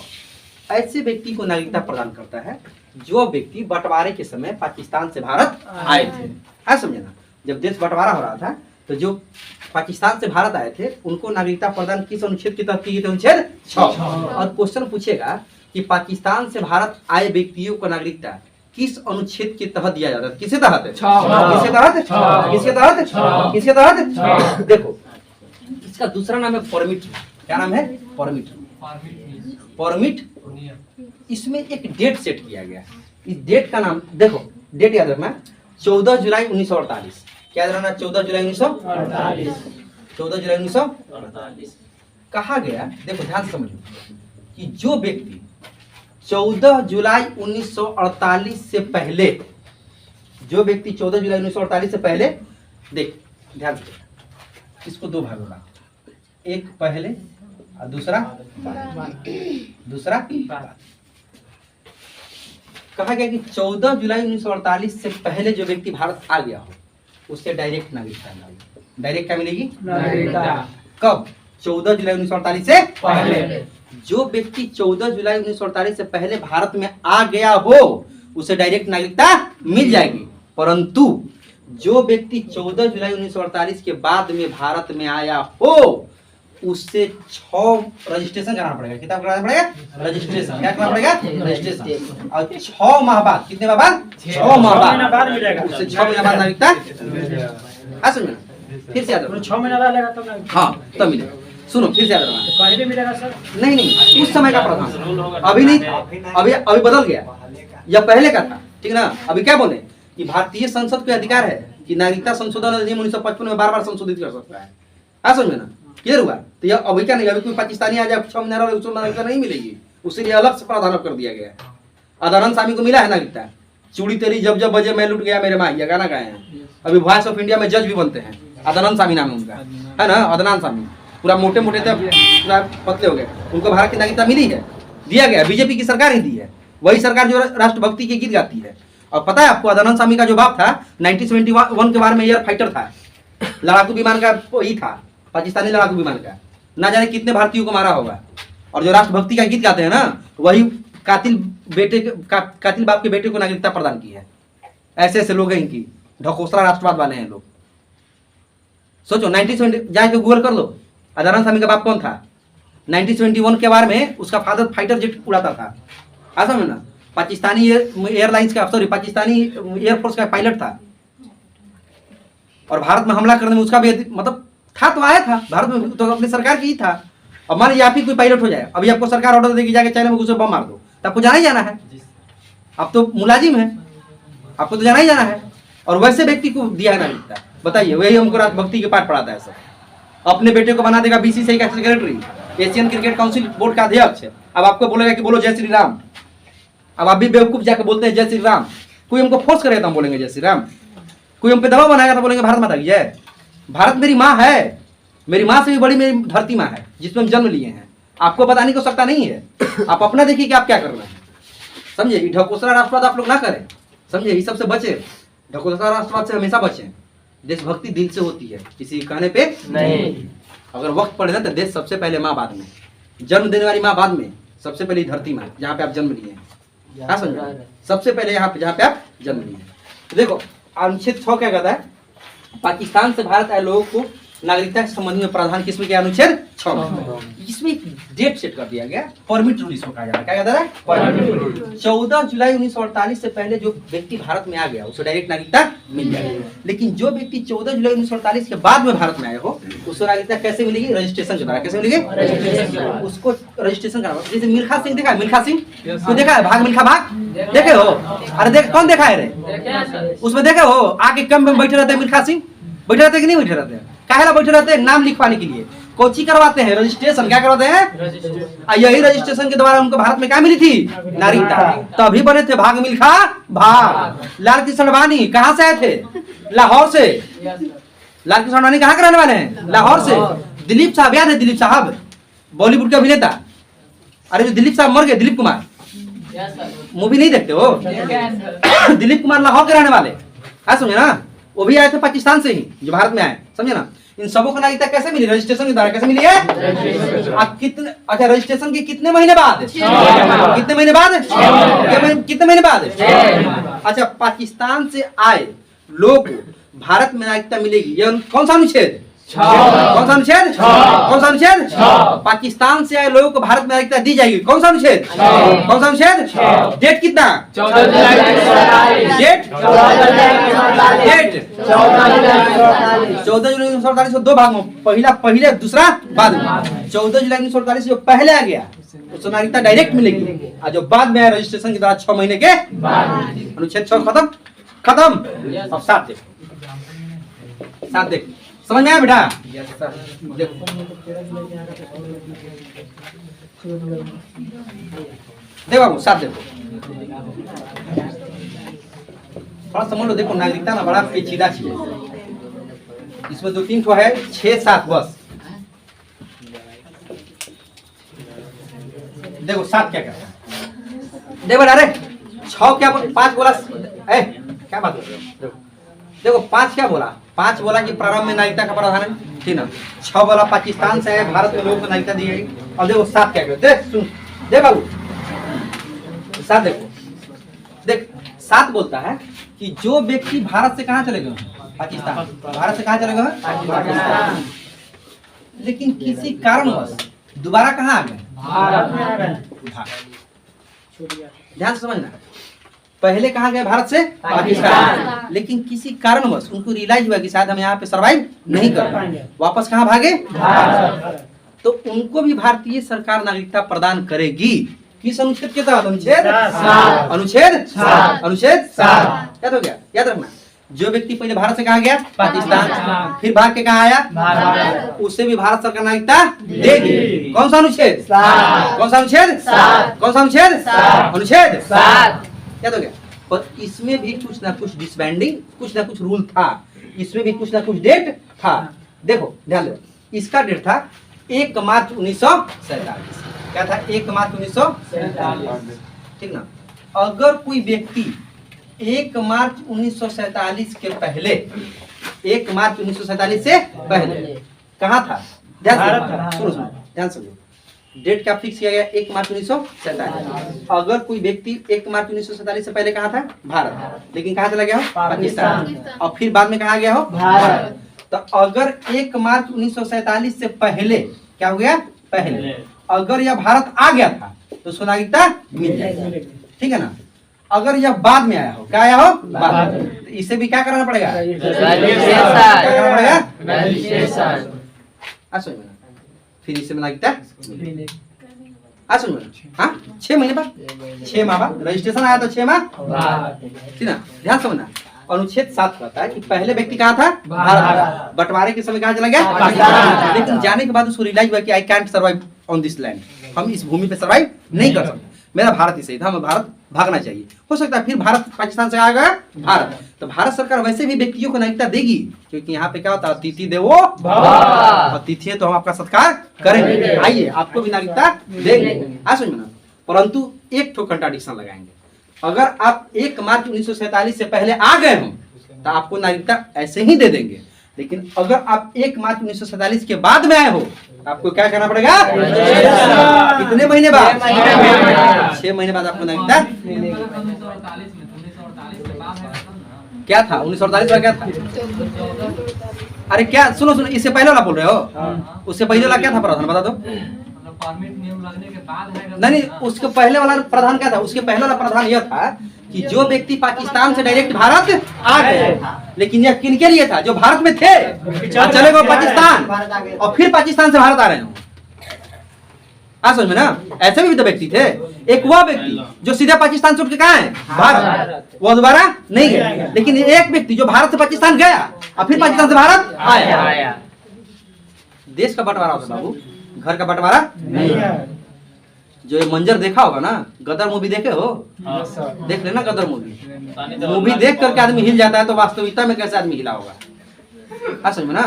ऐसे व्यक्ति को नागरिकता प्रदान करता है जो व्यक्ति बंटवारे के समय पाकिस्तान से भारत आए थे। है समझे ना? जब देश बंटवारा हो रहा था तो जो पाकिस्तान से भारत आए थे उनको नागरिकता प्रदान किस अनुच्छेद के तहत की गई थी? अनुच्छेद 6। और क्वेश्चन पूछेगा कि पाकिस्तान से भारत आए व्यक्तियों को नागरिकता किस अनुच्छेद के तहत दिया जाता है? किसके तहत? किसके तहत? किसके तहत? किसके तहत? देखो इसका दूसरा नाम है परमिट। क्या नाम है? परमिट। इसमें एक डेट सेट किया गया। इस डेट का नाम देखो डेट याद रखना 14 जुलाई 1948। क्या याद रखना? 14 जुलाई 1948। 14 जुलाई 1948 कहा गया। देखो ध्यान से समझो कि जो व्यक्ति 14 जुलाई 1948 से पहले जो व्यक्ति 14 जुलाई 1948 से पहले देख ध्यान से इसको दो भाग होगा एक पहले और दूसरा बाद। कहा गया कि 14 जुलाई 1948 से पहले जो व्यक्ति भारत आ गया हो उससे डायरेक्ट नागरिकता मिलेगी। डायरेक्ट क्या मिलेगी? नागरिकता। कब? 14 जुलाई 1948 से पहले। जो व्यक्ति 14 जुलाई 1948 से पहले भारत में आ गया हो उसे डायरेक्ट नागरिकता मिल जाएगी। परंतु जो व्यक्ति 14 जुलाई 1948 के बाद में भारत में आया हो उससे 6 रजिस्ट्रेशन कराना पड़ेगा। कितना कराना पड़ेगा? रजिस्ट्रेशन। क्या करना पड़ेगा? रजिस्ट्रेशन। और 6 माह बाद कितने माह बाद? 6 माह बाद मिलेगा। उससे 6 महीना बाद नागरिकता। समझना फिर से याद रखो। 6 महीना रहेगा तब ना। हाँ तब मिलेगा। सुनो फिर से याद रखना। पहले मिलेगा सर? नहीं उस समय का प्रावधान अभी नहीं अभी बदल गया। यह पहले का था ठीक ना। अभी क्या बोले कि भारतीय संसद को अधिकार है कि नागरिकता संशोधन अधिनियम 1955 में बार संशोधित कर सकता है। समझ में ना? क्लियर हुआ? तो यह अभी क्या नहीं अभी कोई पाकिस्तानी आ जाए 6 महीना रहे उसको नागरिकता नहीं मिलेगी। उसके लिए अलग से प्रावधान कर दिया गया है। आदरणीय स्वामी को मिला है नागरिकता। चूड़ी तेरी जब जब बजे मैं लुट गया मेरे माँ, यह गाना गाए हैं। अभी वॉइस ऑफ इंडिया में जज भी बनते हैं। आदरणीय स्वामी नाम है उनका, है ना? आदरणीय स्वामी पूरा मोटे मोटे थे, पूरा पतले हो गए। उनको भारत की नागरिकता मिली है, दिया गया। बीजेपी की सरकार ही दी है। वही सरकार जो राष्ट्रभक्ति के गीत गाती है। और पता है आपको आदरणीय स्वामी का जो बाप था 1971 के बारे में एयर फाइटर था, लड़ाकू विमान का वही था, पाकिस्तानी लड़ाकू विमान का। ना जाने कितने भारतीयों को मारा होगा। और जो राष्ट्रभक्ति का गीत गाते हैं ना, वही कातिल कातिल बाप के बेटे को नागरिकता प्रदान की है। ऐसे ऐसे लोग हैं इनकी, ढकोसला राष्ट्रवाद वाले हैं लोग। सोचो 1970 जाके गूगल कर लो, अदानंद स्वामी का बाप कौन था। 1971 के बारे में उसका फादर फाइटर जेट उड़ाता था, ऐसा में ना, पाकिस्तानी एयरलाइंस का, सॉरी पाकिस्तानी एयरफोर्स का पायलट था। और भारत में हमला करने में उसका भी मतलब था, तो आया था भारत में, तो अपनी सरकार की ही था। अब मान लीजिए आप ही कोई पायलट हो जाए, अभी आपको सरकार ऑर्डर देगी जाके चाइना में घुसो बम मार दो, तो आपको जाना ही जाना है। आप तो मुलाजिम है, आपको तो जाना ही जाना है। और वैसे व्यक्ति को दिया है नागरिकता, बताइए, वही हमको राष्ट्रभक्ति के पाठ पढ़ाता है सब। अपने बेटे को बना देगा बीसीसीआई का secretary, Asian cricket council board का अध्यक्ष। अब आपको बोलेगा कि बोलो जय श्री राम, अब आप भी बेवकूफ जाकर बोलते हैं जय श्री राम। कोई हमको फोर्स करेगा तो हम बोलेंगे जय श्री राम, कोई हम पे दबाव बनाएगा तो बोलेंगे भारत माता की जय। भारत मेरी माँ है, मेरी माँ से भी बड़ी मेरी धरती माँ है जिसमें हम जन्म लिए हैं। आपको बताने की आवश्यकता नहीं है, आप अपना देखिए कि आप क्या कर रहे हैं, समझे। ढकोसला राष्ट्रवाद आप लोग ना करें, समझे, इस सबसे बचे। ढकोसला राष्ट्रवाद से हमेशा बचें। देशभक्ति दिल से होती है, किसी कहने पे नहीं। अगर वक्त पड़े ना तो देश सबसे पहले, माँ बाद में, जन्म देने वाली माँ बाद में, सबसे पहले धरती माँ जहाँ पे आप जन्म लिए हैं, क्या समझो, सबसे पहले यहाँ पे जहाँ पे आप जन्म लिए हैं। तो देखो अनुच्छेद 6 क्या कहता है, पाकिस्तान से भारत आए लोगों को नागरिकता के संबंध में प्रावधान किसमें किया, अनुच्छेद 6 में। इसमें एक डेट सेट कर दिया गया, परमिट रूल इसको कहा जाता है। क्या कहता है, परमिट रूल। 14 जुलाई 1948 से पहले जो व्यक्ति भारत में आ गया उसे डायरेक्ट नागरिकता मिल जाएगी। लेकिन जो व्यक्ति 14 जुलाई 1948 के बाद में भारत में आया हो, उसको नागरिकता कैसे मिलेगी, रजिस्ट्रेशन के द्वारा। कैसे मिलेगी, उसको रजिस्ट्रेशन करना। जैसे मिल्खा सिंह देखा है, मिल्खा सिंह तो देखा है, भाग मिल्खा भाग देखे हो, अरे देख कौन देखा है रे, उसमें देखे हो, आके कम में बैठे रहते हैं मिल्खा सिंह, बैठे रहते कि नहीं बैठे रहते हैं, काहेला बैठे रहते हैं, नाम लिखवाने के लिए। कोची करवाते हैं, रजिस्ट्रेशन। क्या करवाते हैं, यही रजिस्ट्रेशन के द्वारा उनको भारत में क्या मिली थी, नागरिकता। तभी बने थे भाग मिल्खा भाग। लाल कृष्ण अडवाणी कहाँ से आए थे, लाहौर से। लाल कृष्ण अडवाणी कहाँ के रहने वाले हैं, लाहौर से। दिलीप साहब याद है, दिलीप साहब बॉलीवुड के अभिनेता, अरे जो दिलीप साहब मर गए, दिलीप कुमार, मूवी नहीं देखते हो, दिलीप कुमार लाहौर के रहने वाले, समझे ना। वो भी आए थे पाकिस्तान से ही, जो भारत में आए, समझे ना। इन सबों को नागरिकता कैसे मिली, रजिस्ट्रेशन के द्वारा। कैसे मिली है, कितने, अच्छा रजिस्ट्रेशन के कितने महीने बाद, कितने महीने बाद, कितने महीने बाद। अच्छा, पाकिस्तान से आए लोग भारत में नागरिकता मिलेगी, ये कौन सा अनुच्छेद, कौन सा अनुच्छेद, कौन सा अनुच्छेद। पाकिस्तान से आए लोगों को भारत में नागरिकता दी जाएगी, कौन सा अनुच्छेद, कौन सा अनुच्छेद। डेट कितना, 14 जुलाई 1948। डेट 14 जुलाई 1948 को दो भाग में, पहले दूसरा बाद में। 14 जुलाई 1948 जो पहले आ गया उसको नागरिकता डायरेक्ट मिलेगी, और जो बाद में रजिस्ट्रेशन के द्वारा 6 महीने के बाद। अनुच्छेद 6 खत्म खत्म। अब 7 देखो, 7 देखो, समझ में आया बेटा। देखो बाबू 7 देखो, थोड़ा समझ लो। देखो नागरिकता ना बड़ा पेचीदा चीज है, इसमें 2-3 ठो है, 6-7 बस। देखो 7 क्या कहता है, देखो अरे 6 क्या, 5 बोला, क्या बात है। देखो 5 क्या बोला, 5 बोला कि प्रारंभ में नागरिकता का प्रावधान है, ठीक ना। 6 बोला पाकिस्तान से भारत में लोगों को नागरिकता दी गई। और देखो 7 क्या कहते, देख सुन, देख बाबू 7 देखो, देख 7 बोलता है कि जो व्यक्ति भारत से कहाँ चले गए, पाकिस्तान, भारत से कहाँ चले गए, पाकिस्तान, लेकिन किसी कारणवश दोबारा कहाँ आ गए, भारत में आ गए। ध्यान से समझना, पहले कहाँ गए, भारत से पाकिस्तान, लेकिन किसी कारणवश उनको रियलाइज हुआ कि शायद हम यहाँ पे सरवाइव नहीं कर पाएंगे, वापस कहाँ भागे, तो उनको भी भारतीय सरकार नागरिकता प्रदान करेगी। किस अनुच्छेद के तहत, अनुच्छेद 7, अनुच्छेद 7, अनुच्छेद 7। याद हो गया, याद रखना। जो व्यक्ति पहले भारत से कहा गया, पाकिस्तान, फिर भाग के कहा आया, भारत, उससे भी भारत सरकार नागरिकता देगी। कौन सा अनुच्छेद, कौन सा अनुच्छेद, कौन सा अनुच्छेद, अनुच्छेद 7। याद हो गया। पर इसमें भी कुछ ना कुछ डिसबैंडिंग, कुछ ना कुछ रूल था, इसमें भी कुछ ना कुछ डेट था। देखो ध्यान दो, इसका डेट था 1 मार्च 1947। क्या था, 1 मार्च 1947, ठीक ना। अगर कोई व्यक्ति 1 मार्च 1947 के पहले, 1 मार्च 1947 से पहले कहाँ था, सुनो सुनो ध्यान समझो। डेट क्या फिक्स किया गया? 1 मार्च 1947। अगर कोई व्यक्ति 1 मार्च 1947 से पहले कहाँ था? भारत, लेकिन कहाँ चला गया हो? पाकिस्तान, और फिर बाद में कहाँ गया हो? भारत। तो अगर 1 मार्च 1947 से पहले क्या हो गया? पहले अगर यह भारत आ गया था तो उसको नागरिकता मिल जाएगी, ठीक है ना। अगर यह बाद में आया हो, क्या आया हो? बाद में, तो इसे भी क्या कराना पड़ेगा? क्या करना पड़ेगा? सुन फिर इसे नागरिकता सुन हाँ 6 महीने बाद, 6 माह बाद रजिस्ट्रेशन आया तो 6 माह, ठीक ना। ध्यान समझना, अनुच्छेद 7 कहता है कि पहले व्यक्ति कहाँ था? भारत। बंटवारे के समय कहाँ चला गया? पाकिस्तान। लेकिन जाने के बाद उसको रियलाइज हुआ कि I can't survive on this land, हम इस भूमि पे सर्वाइव नहीं कर सकते, मेरा भारत ही सही था, हमें भारत भागना चाहिए। हो सकता है फिर भारत पाकिस्तान से आ गया भारत, तो भारत सरकार वैसे भी व्यक्तियों को नागरिकता देगी, क्योंकि यहाँ पे क्या होता है? अतिथि देवो भव, अतिथि है तो हम आपका सत्कार करेंगे, आइए आपको भी नागरिकता देंगे। समझ में ना। परंतु एक ठो कंट्राडिक्शन लगाएंगे, अगर आप 1 मार्च 1947 से पहले आ गए हो तो आपको नागरिकता ऐसे ही दे देंगे, लेकिन अगर आप 1 मार्च 1947 के बाद में आए हो तो आपको क्या करना पड़ेगा? कितने महीने बाद? 6 महीने बाद आपको नागरिकता। क्या था 1948 में? क्या था? अरे क्या सुनो सुनो, इससे पहले वाला बोल रहे हो? उससे पहले वाला क्या था प्रावधान बता दो। परमिट नियम लगने के बाद है नहीं, उसके पहले वाला प्रावधान क्या था? उसके पहले वाला प्रावधान यह था कि जो व्यक्ति पाकिस्तान से डायरेक्ट भारत आ गए, लेकिन यह किनके लिए था? जो भारत में थे, चले गए पाकिस्तान और फिर पाकिस्तान से भारत आ रहे हो। समझ में ना। ऐसे भी तो व्यक्ति थे, एक वह व्यक्ति जो सीधे पाकिस्तान से उठ के कहाँ है? भारत, वो दोबारा नहीं गया, लेकिन एक व्यक्ति जो भारत से पाकिस्तान गया और फिर पाकिस्तान से भारत आया। देश का बंटवारा होता बाबू, घर का बंटवारा नहीं है। जो ये मंजर देखा होगा ना, गदर मूवी देखे हो? देख लेना गदर मूवी देख करके आदमी हिल जाता है, तो वास्तविकता में कैसे आदमी हिला होगा? समझ में ना।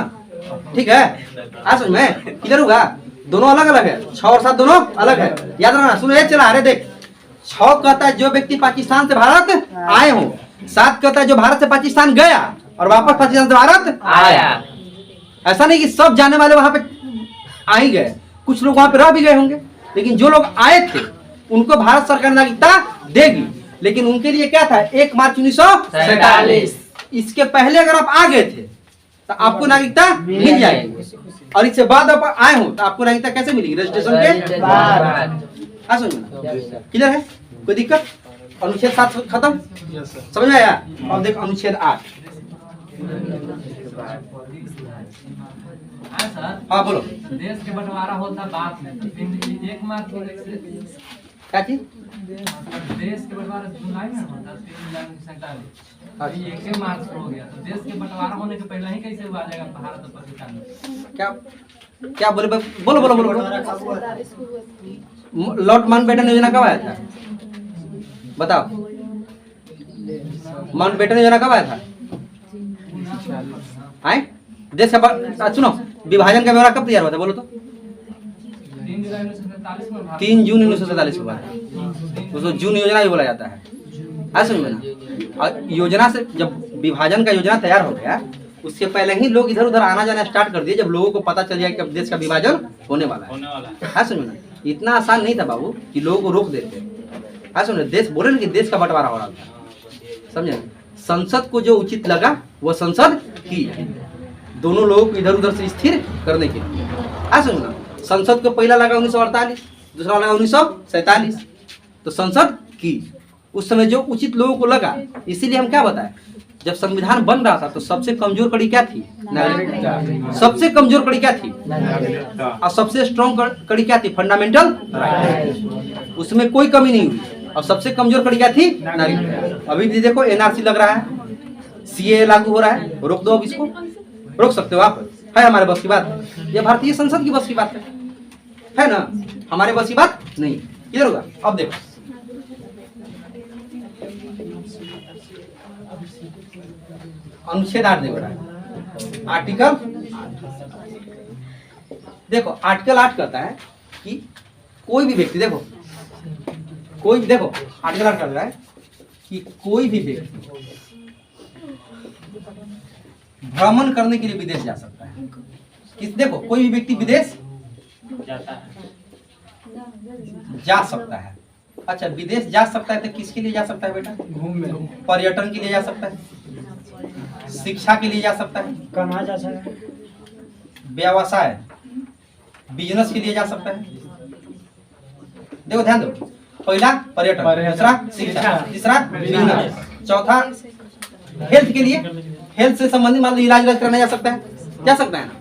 ठीक है, समझ में। किधर होगा? दोनों अलग अलग है, 6 और 7 दोनों अलग है, याद रखना। सुनो ये चला, अरे देख 6 कहता है जो व्यक्ति पाकिस्तान से भारत आए हो, 7 कहता है जो भारत से पाकिस्तान गया और वापस पाकिस्तान से भारत आया। ऐसा नहीं कि सब जाने वाले वहां पे आ ही गए, कुछ लोग वहां पे रह भी गए होंगे, लेकिन जो लोग आए थे उनको भारत सरकार नागरिकता देगी। लेकिन उनके लिए क्या था? 1 मार्च 1947। इसके पहले अगर आप आ गए थे तो आपको नागरिकता मिल जाएगी, और इससे बाद आप आए हो तो आपको नागरिकता कैसे मिलेगी? रजिस्ट्रेशन के बाद। क्लियर है? कोई दिक्कत? अनुच्छेद 7 खत्म, समझ में आया? और देख अनुच्छेद 8। हाँ बोलो। देश के बंटवारा होता बाद में 1 मार्च क्या चीज? देश के बंटवारा जुलाई में होता 3 1 मार्च को हो गया, तो देश के बंटवारा होने के पहले ही कैसे आ जाएगा भारत और पाकिस्तान में? क्या क्या बोले? बोलो बोलो बोलो। लॉर्ड माउंटबेटन योजना कब आया था? बताओ। माउंटबेटन योजना कब आया था? आए देश का सुनो, विभाजन का ब्यौरा कब तैयार हुआ था? बोलो तो। 3 जून 1947 को हुआ था, उसको जून योजना भी बोला जाता है। समझ में ना। और योजना से जब विभाजन का योजना तैयार हो गया, उसके पहले ही लोग इधर उधर आना जाना स्टार्ट कर दिए, जब लोगों को पता चल जाए कि अब देश का विभाजन होने वाला है। समझ में ना। इतना आसान नहीं था बाबू कि लोगों को रोक देते। समझ देश बोले ना कि देश का बंटवारा हो रहा था, समझे। संसद को जो उचित लगा वो संसद की, दोनों लोगों को इधर उधर से स्थिर करने के लिए। समझना, संसद को पहला लगा 1948, दूसरा लगा 1947, तो संसद की उस समय जो उचित लोगों को लगा। इसीलिए हम क्या बताएं, जब संविधान बन रहा था तो सबसे कमजोर कड़ी क्या थी? नागरिकता। सबसे कमजोर कड़ी क्या थी? और सबसे स्ट्रॉन्ग कड़ी क्या थी? Fundamental right. उसमें कोई कमी नहीं हुई। और सबसे कमजोर कड़ी क्या थी? नागरिकता। अभी भी देखो एनआरसी लग रहा है, सीए लागू हो रहा है, रोक दो। अब इसको रोक सकते हो आप? है हमारे बस की बात? ये भारतीय संसद की बस की बात है ना? हमारे बस की बात नहीं। किधर होगा? अब देखो अनुच्छेद 8 देखो, आर्टिकल देखो, आर्टिकल 8 कहता है कि कोई भी व्यक्ति, देखो कोई भी, देखो आर्टिकल 8 कहता है कि कोई भी व्यक्ति भ्रमण करने के लिए विदेश जा सकता है। देखो कोई भी व्यक्ति विदेश जाता है। जा सकता है। अच्छा, विदेश जा सकता है तो किसके लिए जा सकता है बेटा? घूमने, पर्यटन के लिए जा सकता है, शिक्षा के लिए जा सकता है, कहाँ जा सकता है? व्यवसाय बिजनेस के लिए जा सकता है। देखो ध्यान दो, पहला पर्यटन, दूसरा शिक्षा, तीसरा बिजनेस, चौथा हेल्थ के लिए, हेल्थ से संबंधित मान लो इलाज कराने जा सकता है, जा सकता है ना?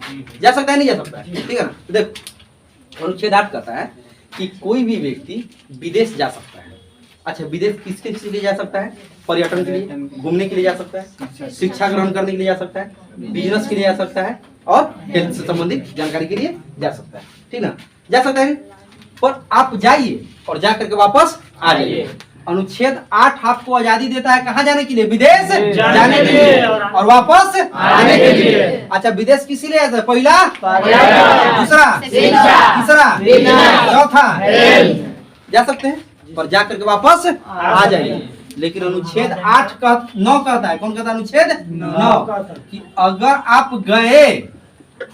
जा सकता है, नहीं जा सकता है? ठीक है ना? देखो अनुच्छेद 8 कहता है कि कोई भी व्यक्ति विदेश जा सकता है। अच्छा, विदेश किसके लिए जा सकता है? पर्यटन के लिए, घूमने के लिए जा सकता है, शिक्षा ग्रहण करने के लिए जा सकता है, बिजनेस के लिए जा सकता है और हेल्थ से संबंधित जानकारी के लिए जा सकता है। ठीक ना? जा सकता है। पर आप जाइए और जा करके वापस आ जाइए। अनुच्छेद 8 आपको आजादी देता है कहाँ जाने के लिए? विदेश जाने के लिए और वापस आने के लिए। अच्छा, विदेश किसी लिए जाता है? पहला दूसरा तीसरा चौथा जा सकते हैं, पर जा करके वापस आ जाइए। लेकिन अनुच्छेद 8 का 9 कहता है, कौन कहता है? अनुच्छेद 9 कि अगर आप गए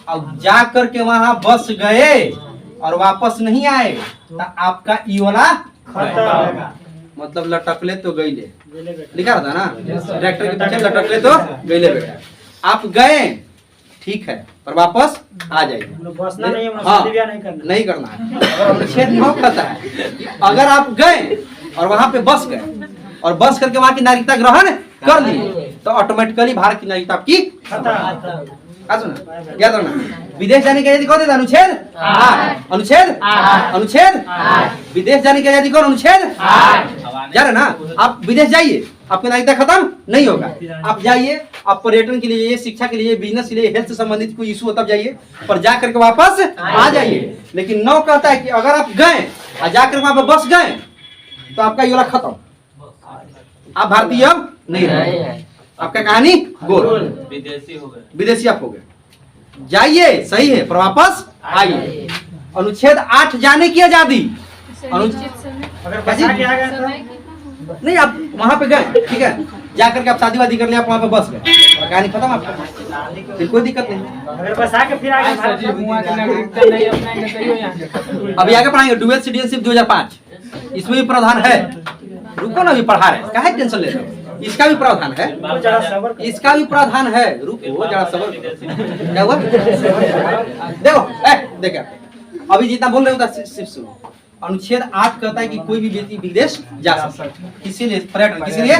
और जा करके वहां बस गए और वापस नहीं आए तो आपका ई वाला खत्म। मतलब लटकले तो गईले, लिखा रहता है ना ट्रैक्टर के पीछे, लटकले तो गईले बेटा। आप गए ठीक है, पर वापस आ जाइए। बसना नहीं है, हाँ, नहीं करना। नहीं करना है। और अनुच्छेद 9 कहता है कि अगर आप गए और वहां पे बस गए और बस करके वहां की नागरिकता ग्रहण कर लिए तो ऑटोमेटिकली भारत की नागरिकता आपकी खत्म। याद रखना, विदेश जाने की आजादी कौन देता है? अनुच्छेद 8। अनुच्छेद विदेश जाने की आजादी कौन? अनुच्छेद 8। जा रहे ना? आप विदेश जाइए, आपकी नागरिकता खत्म नहीं होगा। आप जाइए, आप पर्यटन के लिए, शिक्षा के लिए, बिजनेस के लिए, हेल्थ से संबंधित कोई इशू हो तब जाइए, पर जा करके वापस आ जाइए। लेकिन 9 कहता है कि अगर आप गए और जाकर वहां पर बस गए तो आपका ये वाला खत्म, आप भारतीय अब नहीं रहे, आपका कहानी गोल, विदेशी आप हो गए। जाइए सही है, पर वापस आइए। अनुच्छेद 8 जाने की आजादी। अगर बसा के आ गए तो नहीं, आप वहां पे गए ठीक है, जाकर के आप शादी वादी कर लिया, आप वहां पे बस गए, और कहानी खत्म आपका, फिर कोई दिक्कत नहीं। अगर बसा के फिर आ गए अभी आगे पढ़ाएंगे डुअल सिटीजनशिप 2005, इसमें भी प्रावधान है। रुको ना, अभी पढ़ा रहे हैं, काहे टेंशन ले रहे हो? इसका भी प्रावधान है, इसका भी प्रावधान है। रुको जरा सबर, क्या हुआ? देखो अभी जितना बोल रहे हो सिर्फ सुनो। अनुच्छेद 8 कहता है कि कोई भी व्यक्ति विदेश जा सकता है, किसी लिए? पर्यटन, किसी लिए?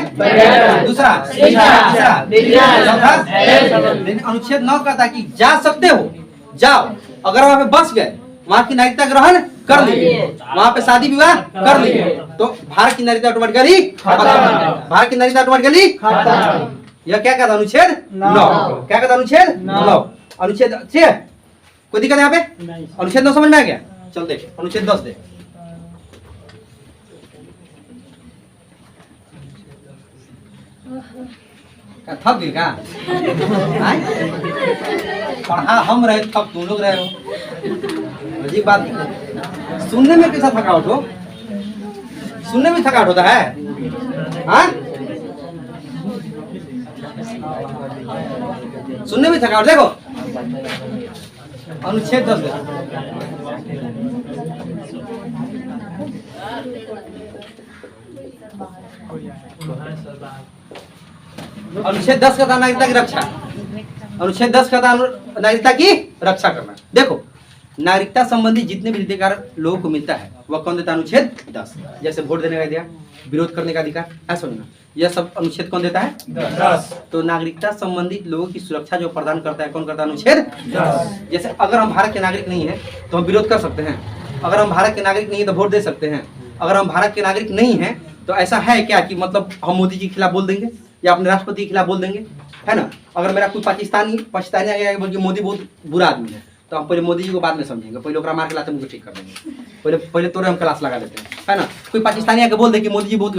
दूसरा चौथा। लेकिन अनुच्छेद 9 कहता है कि जा सकते हो, जाओ। अगर वहां पे बस गए, वहां की नागरिकता ग्रहण कर लिए, वहां पे शादी विवाह कर लिए, तो भारत की नागरिकता ऑटोमेटिकली खत्म। भारत की नागरिकता ऑटोमेटिकली खत्म। यह क्या कहता है? अनुच्छेद 9। क्या कहता है? अनुच्छेद 9। अनुच्छेद 6 कोई दिक्कत यहाँ पे? अनुच्छेद 9 समझ में आ गया? चल देख अनुच्छेद 10 देख। थक गई क्या? पढ़ा हम रहे, थक तुम लोग रहे हो। अजीब बात, सुनने में कैसा थकावट हो? सुनने में थकावट होता है? हाँ? सुनने में थकावट। देखो अनुच्छेद 10 देखो। अनुच्छेद 10 का नागरिकता की रक्षा। अनुच्छेद 10 का नागरिकता की रक्षा करना। देखो नागरिकता संबंधी जितने भी अधिकार लोगों को मिलता है वह कौन देता है? अनुच्छेद 10। जैसे वोट देने का अधिकार, विरोध करने का अधिकार, ऐसा ना, यह सब अनुच्छेद कौन देता है? 10। तो नागरिकता संबंधित लोगों की सुरक्षा जो प्रदान करता है कौन करता है? अनुच्छेद 10। जैसे अगर हम भारत के नागरिक नहीं है तो हम विरोध कर सकते हैं, अगर हम भारत के नागरिक नहीं है तो वोट दे सकते हैं, अगर हम भारत के नागरिक नहीं है तो ऐसा है क्या कि मतलब हम मोदी जी के खिलाफ बोल देंगे या अपने राष्ट्रपति के खिलाफ बोल देंगे, है ना? अगर मेरा कोई पाकिस्तानी आ गया बोल के मोदी बहुत बुरा आदमी है तो हम पहले मोदी जी को बाद में समझेंगे, पहले ओकरा मार के लाते मुझे ठीक कर देंगे, पहले तोरे हम क्लास लगा देते हैं, है ना? कोई पाकिस्तानी आके बोल दे कि मोदी जी बहुत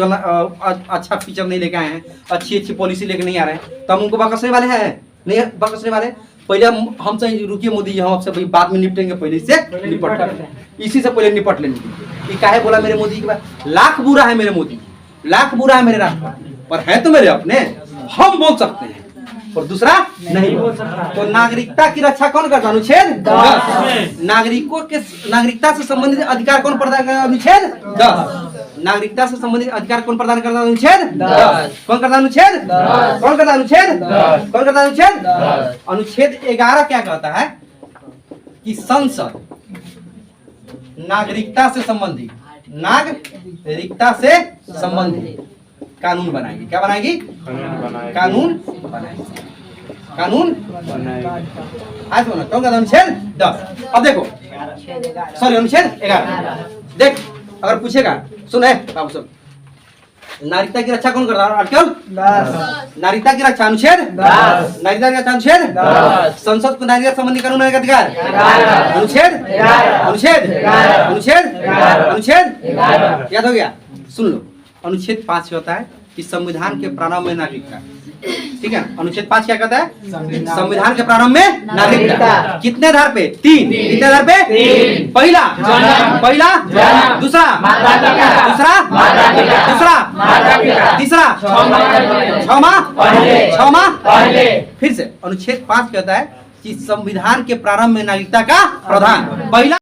अच्छा फीचर नहीं लेके आए हैं, अच्छी पॉलिसी लेके नहीं आ रहे हैं, तो हम उनको बकसने वाले हैं? नहीं बकसने वाले। पहले हमसे रुकिए मोदी जी, हम आपसे भाई बाद में निपटेंगे, पहले इससे निपट, इसी से पहले निपट लेंगे। ये काहे बोला मेरे मोदी जी के बाद? लाख बुरा है मेरे मोदी, लाख बुरा है मेरे राष्ट्रपति, पर है तो मेरे अपने, हम बोल सकते हैं। और दूसरा नहीं बोल सकता। तो नागरिकता की रक्षा कौन करता है? अनुच्छेद 10। नागरिकों के नागरिकता से संबंधित अधिकार कौन प्रदान करता है? अनुच्छेद 10। नागरिकता से संबंधित अधिकार कौन प्रदान करता है? अनुच्छेद 10। कौन करता है? अनुच्छेद 10। कौन करता है? अनुच्छेद 10। कौन करता है? अनुच्छेद 10। अनुच्छेद 11 क्या कहता है कि संसद नागरिकता से संबंधित कानून बनाएगी। क्या बनाएगी? कानून आज बोलो कौन कहता है? अनुच्छेद 10। अब देखो, सॉरी अनुच्छेद 11। देख अगर पूछेगा, सुन है बाबू सुन, नागरिकता की रक्षा कौन करता है? आर्टिकल 10। नागरिकता की रक्षा अनुच्छेद 10। नागरिकता की रक्षा अनुच्छेद 10। संसद को नागरिकता संबंधी कानून बनाने का अधिकार अनुच्छेद 11। अनुच्छेद 11। अनुच्छेद 11। अनुच्छेद 11। याद हो गया? सुन लो, अनुच्छेद 5 होता है कि संविधान के प्रारंभ में नागरिकता। ठीक है, अनुच्छेद 5 क्या कहता है? संविधान के प्रारंभ में नागरिकता। कितने आधार पे? 3। कितने आधार पे? 3। पहला दूसरा तीसरा छठवां फिर से अनुच्छेद 5 कहता है कि संविधान के प्रारंभ में नागरिकता का प्रावधान। पहला